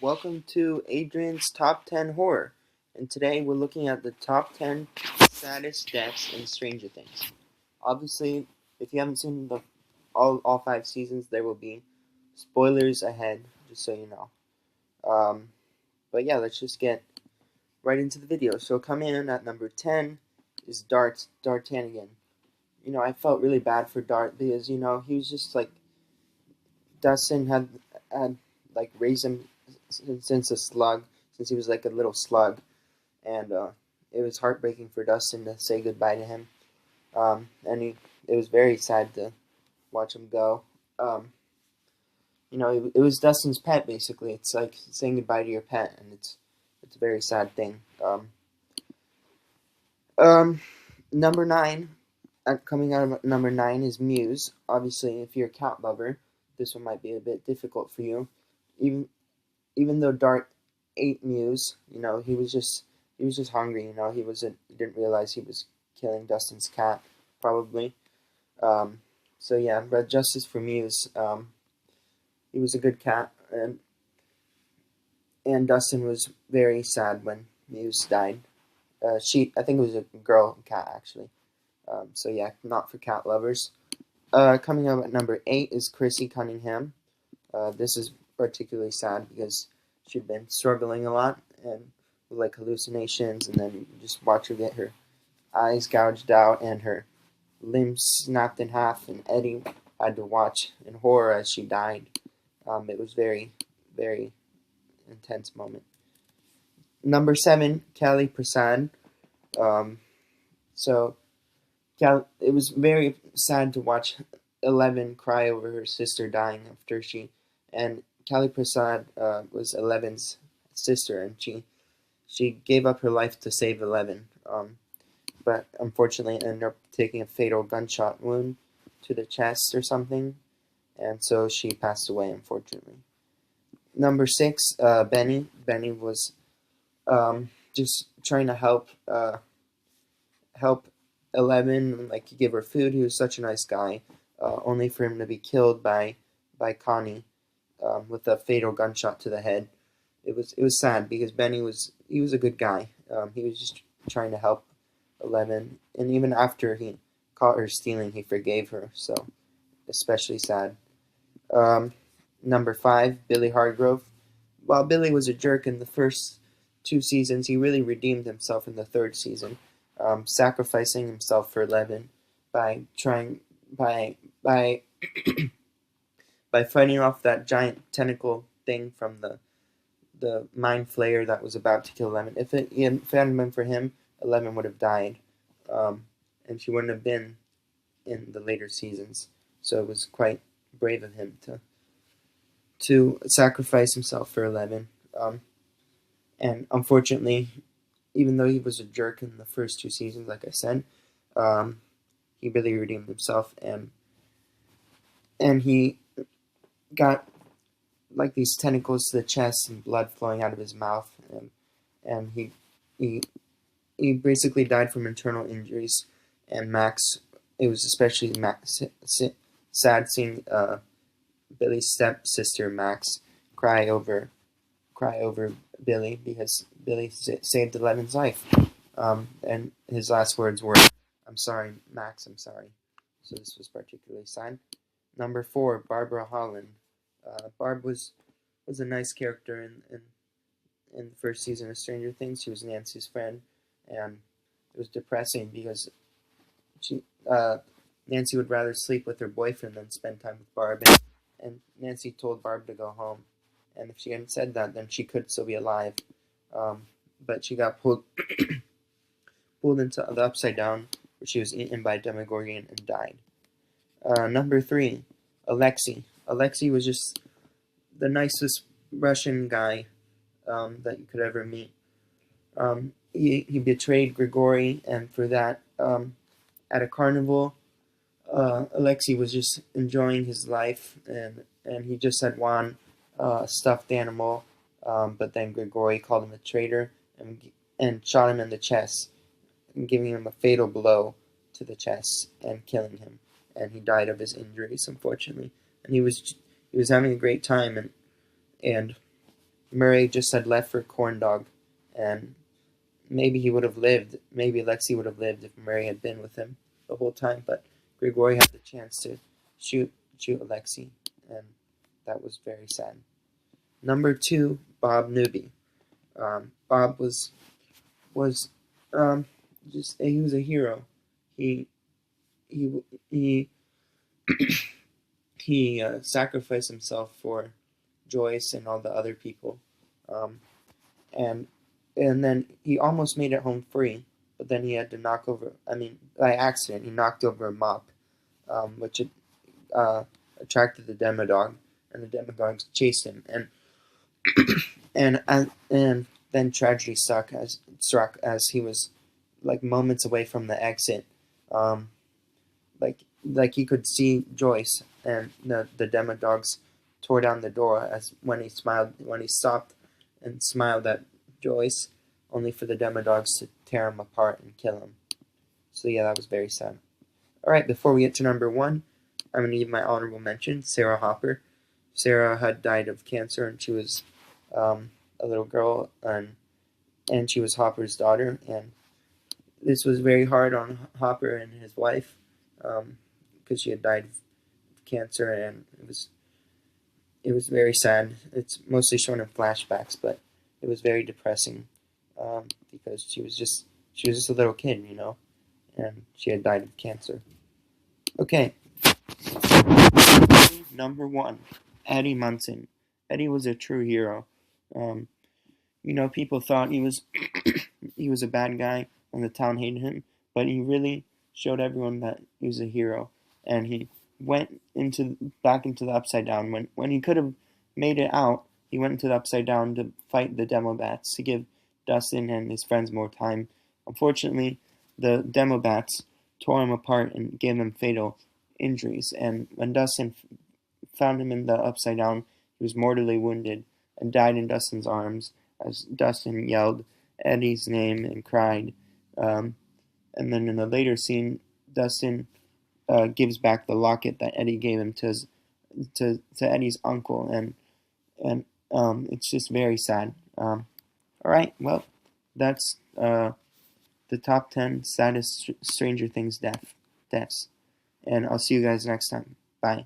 Welcome to Adrian's Top 10 Horror, and today we're looking at the top 10 saddest deaths in Stranger Things. Obviously, if you haven't seen all 5 seasons, there will be spoilers ahead, just so you know. But yeah, let's just get right into the video. So coming in at number 10 is D'Artagnan. I felt really bad for Dart because, he was just like, Dustin had like raised him since he was like a little slug, and it was heartbreaking for Dustin to say goodbye to him. It was very sad to watch him go. It was Dustin's pet basically. It's like saying goodbye to your pet, and it's a very sad thing. Number 9, coming out of number 9 is Muse. Obviously, if you're a cat lover, this one might be a bit difficult for you. Even though Dart ate Muse, he was just hungry. He didn't realize he was killing Dustin's cat, probably. So yeah, but justice for Muse. He was a good cat, and Dustin was very sad when Muse died. I think it was a girl cat actually. So yeah, not for cat lovers. Coming up at number 8 is Chrissy Cunningham. This is particularly sad because she'd been struggling a lot and with like hallucinations, and then you just watch her get her eyes gouged out and her limbs snapped in half, and Eddie had to watch in horror as she died. It was very, very intense moment. Number 7, Kelly Prasad. It was very sad to watch 11 cry over her sister dying after and Kelly Prasad was 11's sister, and she gave up her life to save 11, but unfortunately ended up taking a fatal gunshot wound to the chest or something, and so she passed away, unfortunately. Number 6, Benny. Benny was just trying to help 11, like give her food. He was such a nice guy, only for him to be killed by Connie with a fatal gunshot to the head. It was sad because Benny was a good guy. He was just trying to help 11, and even after he caught her stealing, he forgave her. So especially sad. Number 5, Billy Hargrove. While Billy was a jerk in the first 2 seasons, he really redeemed himself in the 3rd season, sacrificing himself for 11 by fighting off that giant tentacle thing from the mind flayer that was about to kill 11. If it hadn't been for him, 11 would have died, and she wouldn't have been in the later seasons. So it was quite brave of him to sacrifice himself for 11. And unfortunately, even though he was a jerk in the first 2 seasons, like I said, he really redeemed himself, and he got like these tentacles to the chest and blood flowing out of his mouth, and he basically died from internal injuries. And Max, it was especially sad seeing Billy's stepsister Max cry over Billy because Billy saved 11's life. And his last words were, "I'm sorry, Max, I'm sorry." So this was particularly sad. Number 4, Barbara Holland. Barb was a nice character in the first season of Stranger Things. She was Nancy's friend, and it was depressing because Nancy would rather sleep with her boyfriend than spend time with Barb, and Nancy told Barb to go home. And if she hadn't said that, then she could still be alive. But she got pulled into the Upside Down, where she was eaten by a Demogorgon and died. Number 3, Alexei. Alexei was just the nicest Russian guy that you could ever meet. He betrayed Grigory, and for that, at a carnival, Alexei was just enjoying his life, and he just had one stuffed animal, but then Grigory called him a traitor and shot him in the chest, and giving him a fatal blow to the chest and killing him, and he died of his injuries, unfortunately. And he was having a great time, and Murray just had left for corn dog, and maybe he would have lived. Maybe Alexei would have lived if Murray had been with him the whole time. But Grigori had the chance to shoot Alexei, and that was very sad. Number 2, Bob Newby. Bob was he was a hero. He sacrificed himself for Joyce and all the other people, and then he almost made it home free, but then he had to knock over. I mean, by accident, he knocked over a mop, which attracted the Demodog, and the Demodogs chased him, and then tragedy struck as he was like moments away from the exit. Like he could see Joyce, and the Demodogs tore down the door as when he stopped and smiled at Joyce, only for the Demodogs to tear him apart and kill him. So yeah, that was very sad. Alright, before we get to number 1, I'm going to give my honorable mention, Sara Hopper. Sara had died of cancer, and she was a little girl, and she was Hopper's daughter, and this was very hard on Hopper and his wife, because she had died of cancer, and it was very sad. It's mostly shown in flashbacks, but it was very depressing, because she was just a little kid, and she had died of cancer. Okay, number 1, Eddie Munson. Eddie was a true hero. People thought he was he was a bad guy, and the town hated him, but he really showed everyone that he was a hero, and he went back into the Upside Down. When he could have made it out, he went into the Upside Down to fight the Demobats, to give Dustin and his friends more time. Unfortunately, the Demobats tore him apart and gave him fatal injuries, and when Dustin found him in the Upside Down, he was mortally wounded and died in Dustin's arms as Dustin yelled Eddie's name and cried. And then in a later scene, Dustin gives back the locket that Eddie gave him to Eddie's uncle, and it's just very sad. All right, well, that's the top 10 saddest Stranger Things deaths, and I'll see you guys next time. Bye.